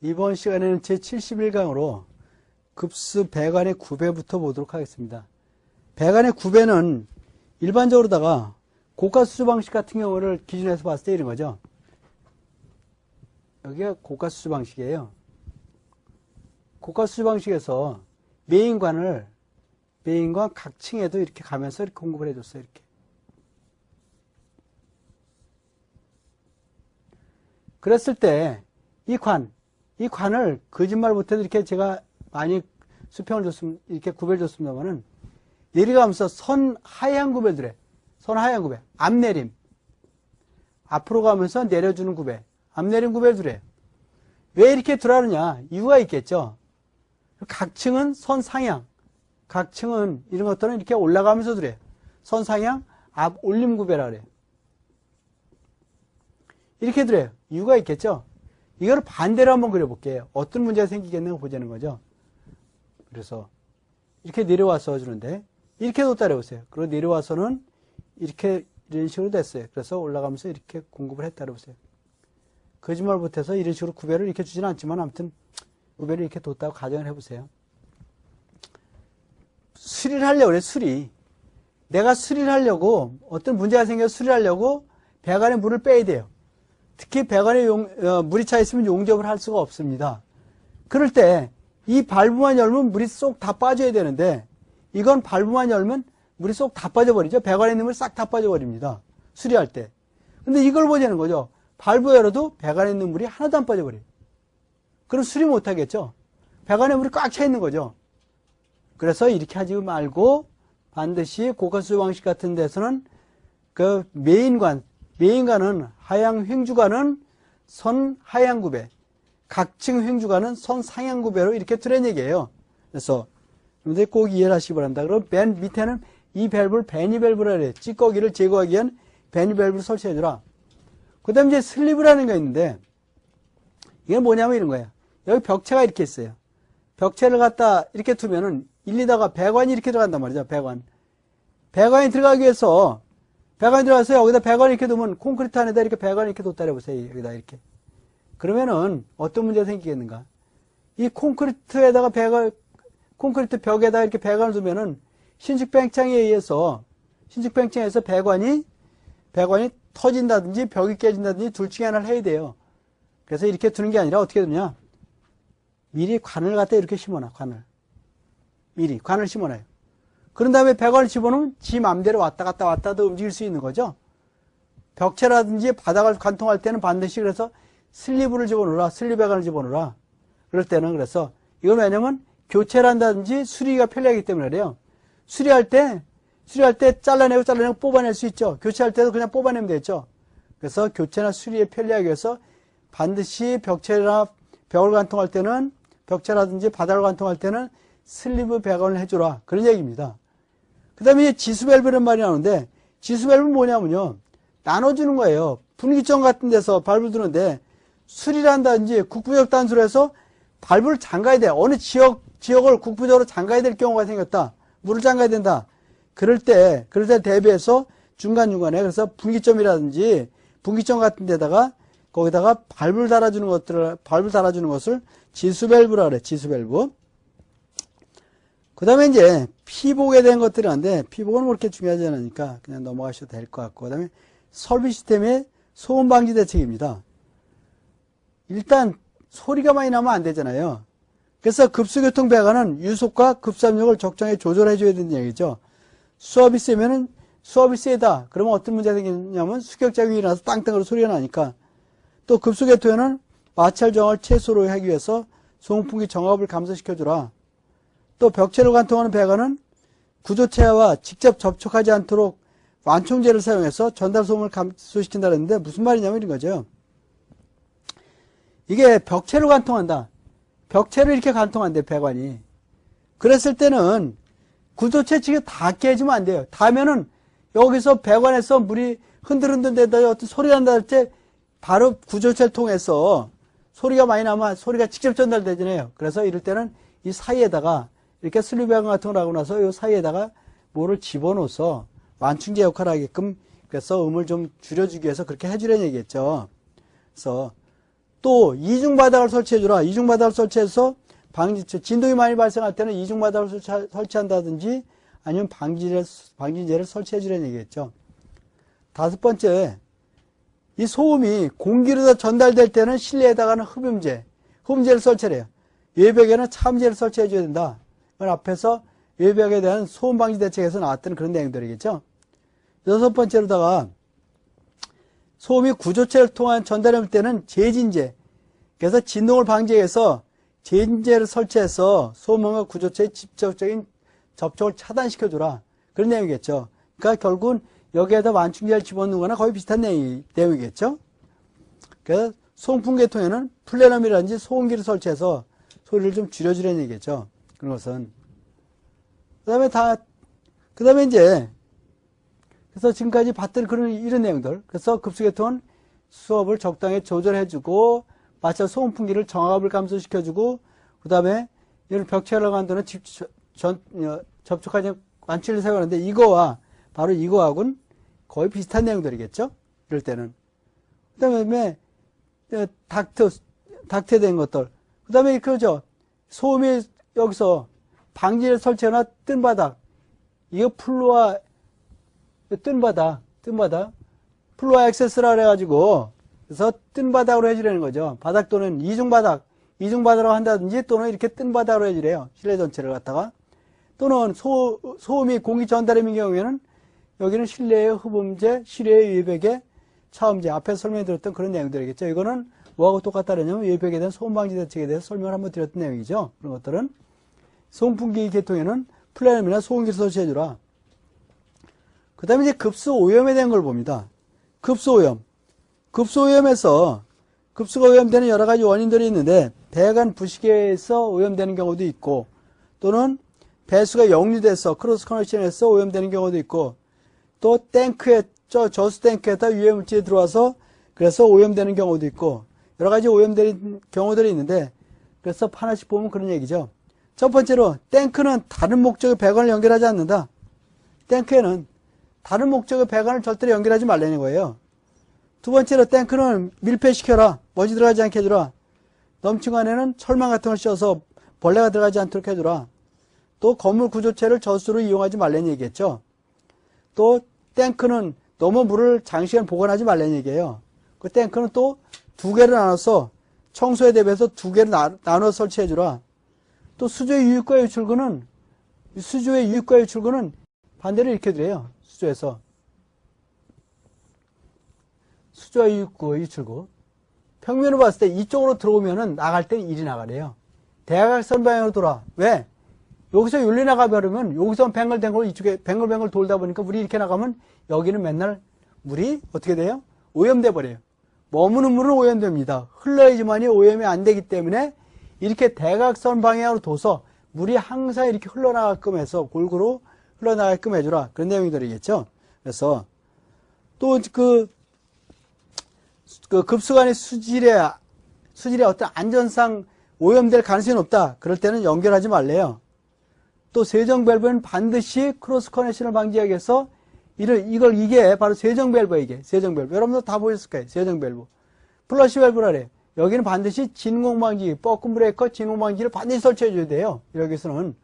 이번 시간에는 제71강으로 급수 배관의 구배부터 보도록 하겠습니다. 배관의 구배는 일반적으로다가 고가수조 방식 같은 경우를 기준해서 봤을 때 이런 거죠. 여기가 고가수조 방식이에요. 고가수조 방식에서 메인관 각 층에도 이렇게 가면서 이렇게 공급을 해줬어요. 이렇게. 그랬을 때 이 관을 거짓말 못해도 이렇게 제가 많이 수평을 줬으면, 이렇게 구배를 줬습니다만은, 내려가면서 선 하향 구배를 해. 선 하향 구배. 앞내림. 앞으로 가면서 내려주는 구배. 앞내림 구배를 두래. 왜 이렇게 두라느냐? 이유가 있겠죠. 각 층은 선 상향. 각 층은 이런 것들은 이렇게 올라가면서 두래. 선 상향, 앞 올림 구배라 그래요. 이렇게 두래요. 이유가 있겠죠. 이걸 반대로 한번 그려볼게요. 어떤 문제가 생기겠는가 보자는 거죠. 그래서 이렇게 내려와서 주는데 이렇게도 따라오세요. 그리고 내려와서는 이렇게 이런 식으로 됐어요. 그래서 올라가면서 이렇게 공급을 했다고 보세요. 거짓말 못해서 이런 식으로 구배를 이렇게 주지는 않지만 아무튼 구배를 이렇게 뒀다고 가정을 해보세요. 수리를 하려고 그래. 수리. 내가 수리를 하려고 어떤 문제가 생겨서 수리를 하려고 배관에 물을 빼야 돼요. 특히 배관에 물이 차 있으면 용접을 할 수가 없습니다. 그럴 때 이 발브만 열면 물이 쏙 다 빠져야 되는데 이건 발브만 열면 물이 쏙 다 빠져버리죠. 배관에 있는 물이 싹 다 빠져버립니다. 수리할 때. 근데 이걸 보자는 거죠. 발브 열어도 배관에 있는 물이 하나도 안 빠져버려요. 그럼 수리 못하겠죠. 배관에 물이 꽉 차 있는 거죠. 그래서 이렇게 하지 말고 반드시 고가수조 방식 같은 데서는 그 메인관은 하향 횡주관은 선 하향 구배, 각층 횡주관은 선 상향 구배로 이렇게 두란 얘기예요. 그래서 여러분들 꼭 이해를 하시기 바랍니다. 그럼 맨 밑에는 이 밸브를 베니 밸브라 그래요. 찌꺼기를 제거하기 위한 베니 밸브를 설치해주라. 그 다음에 이제 슬리브라는 게 있는데 이게 뭐냐면 이런 거예요. 여기 벽체가 이렇게 있어요. 벽체를 갖다 이렇게 두면은 일리다가 배관이 이렇게 들어간단 말이죠. 배관이 들어가기 위해서 배관이 들어가서 여기다 배관을 이렇게 두면 콘크리트 안에다 이렇게 배관을 이렇게 뒀다 해보세요. 여기다 이렇게. 그러면은 어떤 문제가 생기겠는가? 이 콘크리트 벽에다 이렇게 배관을 두면은 신축팽창에 의해서 배관이 터진다든지 벽이 깨진다든지 둘 중에 하나를 해야 돼요. 그래서 이렇게 두는 게 아니라 어떻게 두냐? 미리 관을 갖다 이렇게 심어놔. 관을 심어놔요. 그런 다음에 배관을 집어넣으면 지 맘대로 왔다 갔다 움직일 수 있는 거죠. 벽체라든지 바닥을 관통할 때는 반드시 그래서 슬리브를 집어넣으라. 슬리브 배관을 집어넣으라. 그럴 때는 그래서 이건 왜냐면 교체를 한다든지 수리가 편리하기 때문에 그래요. 수리할 때 잘라내고 뽑아낼 수 있죠. 교체할 때도 그냥 뽑아내면 되죠. 그래서 교체나 수리에 편리하기 위해서 반드시 벽체나 벽을 관통할 때는 벽체라든지 바닥을 관통할 때는 슬리브 배관을 해주라. 그런 얘기입니다. 그 다음에 지수 밸브란 말이 나오는데 지수 밸브는 뭐냐면요. 나눠주는 거예요. 분기점 같은 데서 밸브 두는데 수리를 한다든지 국부적 단수로 해서 밸브를 잠가야 돼. 어느 지역을 국부적으로 잠가야 될 경우가 생겼다. 물을 잠가야 된다. 그럴 때 대비해서 중간중간에 그래서 분기점이라든지 분기점 같은 데다가 거기다가 밸브를 달아주는 것을 지수 밸브라 그래. 지수 밸브. 그 다음에 이제 피복에 대한 것들이 있는데 피복은 뭐 그렇게 중요하지 않으니까 그냥 넘어가셔도 될 것 같고 그 다음에 설비 시스템의 소음 방지 대책입니다. 일단 소리가 많이 나면 안 되잖아요. 그래서 급수교통 배관은 유속과 급수압력을 적정히 조절해 줘야 된다는 얘기죠. 수압이 세면은 수압이 세다. 그러면 어떤 문제가 생기냐면 수격작용이 일어나서 땅땅으로 소리가 나니까 또 급수교통에는 마찰 정화를 최소로 하기 위해서 소음풍기 정압을 감소시켜주라. 또 벽체를 관통하는 배관은 구조체와 직접 접촉하지 않도록 완충제를 사용해서 전달 소음을 감소시킨다 그랬는데 무슨 말이냐면 이런 거죠. 이게 벽체를 관통한다. 벽체를 이렇게 관통한대 배관이. 그랬을 때는 구조체 측이 다 깨지면 안 돼요. 닿으면은 여기서 배관에서 물이 흔들흔들대다 어떤 소리가 난다 할 때 바로 구조체를 통해서 소리가 많이 나면 소리가 직접 전달되잖아요. 그래서 이럴 때는 이 사이에다가 이렇게 슬리브 배관 같은 걸 하고 나서 이 사이에다가 뭐를 집어넣어서 완충제 역할을 하게끔 그래서 음을 좀 줄여주기 위해서 그렇게 해주려는 얘기겠죠. 그래서 또 이중바닥을 설치해주라. 이중바닥을 설치해서 진동이 많이 발생할 때는 이중바닥을 설치한다든지 아니면 방지제를 설치해주라는 얘기겠죠. 다섯 번째, 이 소음이 공기로 다 전달될 때는 실내에다가는 흡음제를 설치해요. 외벽에는 차음제를 설치해줘야 된다. 이건 앞에서 외벽에 대한 소음 방지 대책에서 나왔던 그런 내용들이겠죠. 여섯 번째로다가 소음이 구조체를 통한 전달이 올 때는 제진제, 그래서 진동을 방지해서 제진제를 설치해서 소음과 구조체의 직접적인 접촉을 차단시켜주라. 그런 내용이겠죠. 그러니까 결국은 여기에다 완충제를 집어넣는 거나 거의 비슷한 내용이겠죠. 그래서 소음풍계통에는 플래럼이라든지 소음기를 설치해서 소리를 좀 줄여주려는 얘기겠죠. 그런 것은. 그 다음에 이제, 그래서 지금까지 봤던 이런 내용들. 그래서 급수계통은 수압을 적당히 조절해주고, 마찰 소음풍기를 정압을 감소시켜주고, 그 다음에 이런 벽체를 간다는 접촉하지 완충제를 사용하는데, 바로 이거하고는 거의 비슷한 내용들이겠죠? 이럴 때는. 그 다음에, 닥트에 된 것들. 그 다음에, 그러죠. 소음이 여기서 방지를 설치하거나 뜬 바닥. 이거 뜬 바닥. 플로아 액세스라 그래가지고, 그래서 뜬 바닥으로 해주라는 거죠. 바닥 또는 이중바닥으로 한다든지 또는 이렇게 뜬 바닥으로 해주래요. 실내 전체를 갖다가. 또는 소음이 공기 전달임인 경우에는 여기는 실내의 흡음제, 실내의 외벽의 차음제. 앞에서 설명드렸던 그런 내용들이겠죠. 이거는 뭐하고 똑같다냐면 외벽에 대한 소음 방지 대책에 대해서 설명을 한번 드렸던 내용이죠. 그런 것들은. 소음풍기 계통에는 플래럼이나 소음기를 설치해주라. 그 다음에 이제 급수 오염에 대한 걸 봅니다. 급수 오염에서 급수가 오염되는 여러 가지 원인들이 있는데 배관 부식에서 오염되는 경우도 있고 또는 배수가 역류돼서 크로스 커넥션에서 오염되는 경우도 있고 또 저수 탱크에다 유해 물질이 들어와서 그래서 오염되는 경우도 있고 여러 가지 오염되는 경우들이 있는데 그래서 하나씩 보면 그런 얘기죠. 첫 번째로 탱크는 다른 목적의 배관을 연결하지 않는다. 탱크에는 다른 목적의 배관을 절대로 연결하지 말라는 거예요. 두 번째로 탱크는 밀폐시켜라. 먼지 들어가지 않게 해주라. 넘치고 안에는 철망 같은 걸 씌워서 벌레가 들어가지 않도록 해주라. 또 건물 구조체를 저수로 이용하지 말라는 얘기겠죠. 또 탱크는 너무 물을 장시간 보관하지 말라는 얘기예요. 그 탱크는 또 두 개를 나눠서 청소에 대비해서 두 개를 나눠 설치해주라. 또 수조의 유입과 유출구는 반대로 이렇게 드려요. 수조와 유출구. 평면으로 봤을 때 이쪽으로 들어오면은 나갈 때 이리 나가래요. 대각선 방향으로 돌아. 왜? 여기서 윤리 나가버리면 여기서 뱅글뱅글 이쪽에 뱅글뱅글 돌다 보니까 물이 이렇게 나가면 여기는 맨날 물이 어떻게 돼요? 오염돼 버려요. 머무는 물은 오염됩니다. 흘러야지만이 오염이 안 되기 때문에 이렇게 대각선 방향으로 둬서 물이 항상 이렇게 흘러나가게끔 해서 골고루 흘러나가게끔 해주라. 그런 내용들이겠죠. 그래서 또 그 급수관의 수질에 어떤 안전상 오염될 가능성이 높다. 그럴 때는 연결하지 말래요. 또 세정 밸브는 반드시 크로스 커넥션을 방지하기 위해서 이게 바로 세정 밸브예요. 이게 세정 밸브. 여러분들 다 보셨을 거예요. 세정 밸브. 플러시 밸브라 그래요. 여기는 반드시 진공 방지, 버튼 브레이커 진공 방지를 반드시 설치해 줘야 돼요. 여기서는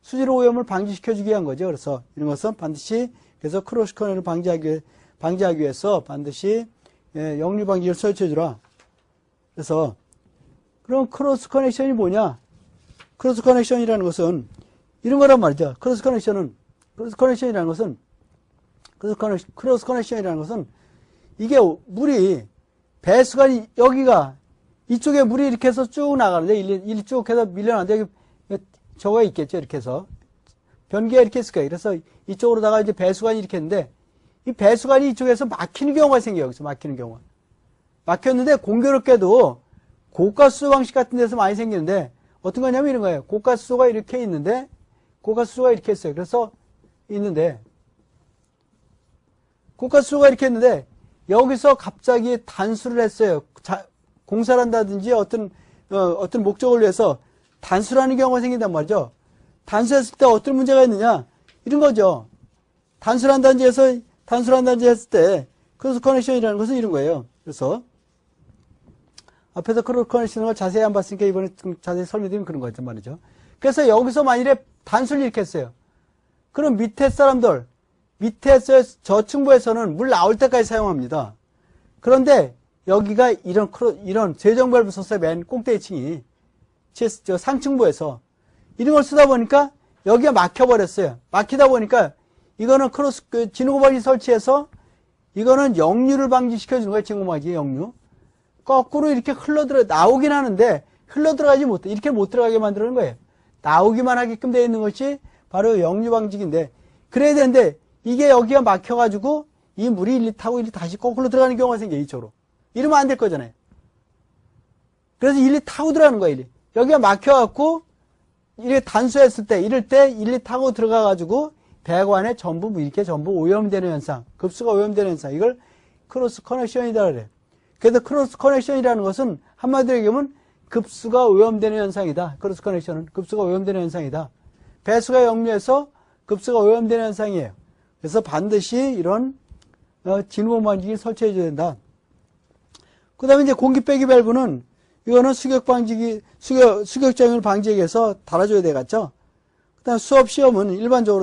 수질 오염을 방지시켜 주기 위한 거죠. 그래서 이런 것은 반드시 그래서 크로스 커넥션을 방지하기 위해서 반드시 역류 방지를 설치해 주라. 그래서 그럼 크로스 커넥션이 뭐냐? 크로스 커넥션이라는 것은 이런 거란 말이죠. 크로스 커넥션이라는 것은 이게 물이 배수가 여기가 이쪽에 물이 이렇게 해서 쭉 나가는데 이쪽 해서 밀려나는데 저거 있겠죠. 이렇게 해서 변기가 이렇게 있을 거예요. 그래서 이쪽으로다가 이제 배수관이 이렇게 했는데 이 배수관이 이쪽에서 막히는 경우가 생겨요. 여기서 막히는 경우가. 막혔는데 공교롭게도 고가수소 방식 같은 데서 많이 생기는데 어떤 거냐면 이런 거예요. 고가수소가 이렇게 있는데 고가수소가 이렇게 있어요. 그래서 고가수소가 이렇게 있는데 여기서 갑자기 단수를 했어요. 공사를 한다든지 어떤 목적을 위해서 단수를 하는 경우가 생긴단 말이죠. 단수했을 때 어떤 문제가 있느냐? 이런 거죠. 단수를 한다든지 했을 때 크로스 커넥션이라는 것은 이런 거예요. 그래서 앞에서 크로스 커넥션을 자세히 안 봤으니까 이번에 좀 자세히 설명드리면 그런 거였단 말이죠. 그래서 여기서 만일에 단수를 이렇게 했어요. 그럼 밑에 사람들, 밑에서 저층부에서는 물 나올 때까지 사용합니다. 그런데 여기가 이런 세정밸브 썼어요. 맨 꼭대기층이. 저 상층부에서. 이런 걸 쓰다 보니까 여기가 막혀버렸어요. 막히다 보니까 이거는 진호고막이 설치해서 이거는 역류를 방지시켜주는 거예요. 진호고막이 역류. 거꾸로 이렇게 나오긴 하는데 흘러들어가지 못해. 이렇게 못 들어가게 만드는 거예요. 나오기만 하게끔 되어 있는 것이 바로 역류 방지기인데 그래야 되는데 이게 여기가 막혀가지고 이 물이 일리 타고 일리 다시 거꾸로 들어가는 경우가 생겨요. 이쪽으로. 이러면 안 될 거잖아요. 그래서 일리 타고 들어가는 거예요. 일리. 여기가 막혀갖고 이렇게 단수했을 때 이럴 때 일리 타고 들어가가지고 배관에 전부 이렇게 전부 오염되는 현상, 급수가 오염되는 현상, 이걸 크로스 커넥션이다 그래요. 그래서 크로스 커넥션이라는 것은 한마디로 얘기하면 급수가 오염되는 현상이다. 크로스 커넥션은 급수가 오염되는 현상이다. 배수가 역류해서 급수가 오염되는 현상이에요. 그래서 반드시 이런 진호고막 방지기를 설치해 줘야 된다. 그 다음에 이제 공기 빼기 밸브는 이거는 수격장애를 방지하기 위해서 달아줘야 되겠죠. 그 다음 수업 시험은 일반적으로